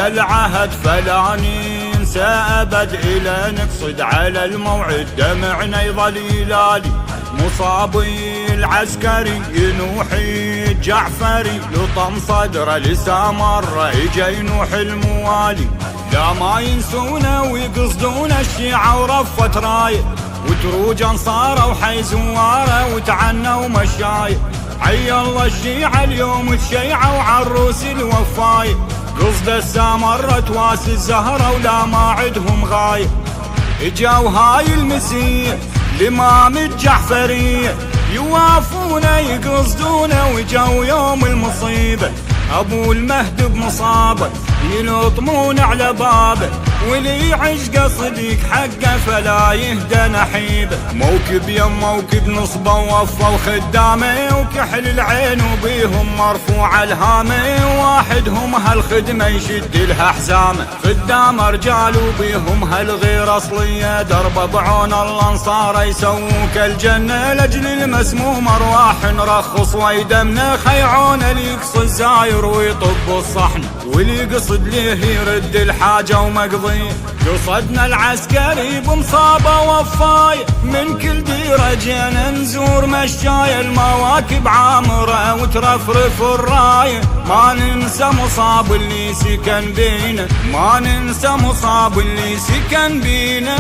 العهد فلا ننسى أبد إلى نقصد على الموعد دمعنا يظل يلالي مصابي العسكري ينوحي الجعفري لطم صدره لسامره اجا ينوح الموالي لا ما ينسونا ويقصدون الشيعة ورفت رايه وتروج انصاره وحي زواره وتعنوا مشايه عي الله الشيعة اليوم تشيعوا وعروس الوفايه قصد السامرة تواس الزهرة ولا ما عدهم غايه اجاو هاي المسيح الامام الجعفري يوافونا يقصدونا وجاو يوم المصيبة ابو المهد بمصابه يلطمون على بابه واللي يعش قصدك حقه فلا يهدى نحيبه موكب يم موكب نصبه ووفى وخدامه وكحل العين وبيهم مرفوع الهامه واحدهم هالخدمه يشد لها حزامه خدامه رجال وبيهم هالغير اصليه درب بعون الانصار يسووك الجنه لاجل المسموم ارواح نرخص ويدمنا خيعون اللي يقصد الزاير ويطب الصحن واللي يقصد ليه يرد الحاجه ومقضيه قصدنا العسكري بمصابه وفاي من كل ديره جينا نزور مشاي المواكب عامره وترفرف الرايه ما ننسى مصاب اللي سكن بينا ما ننسى مصاب اللي سكن بينا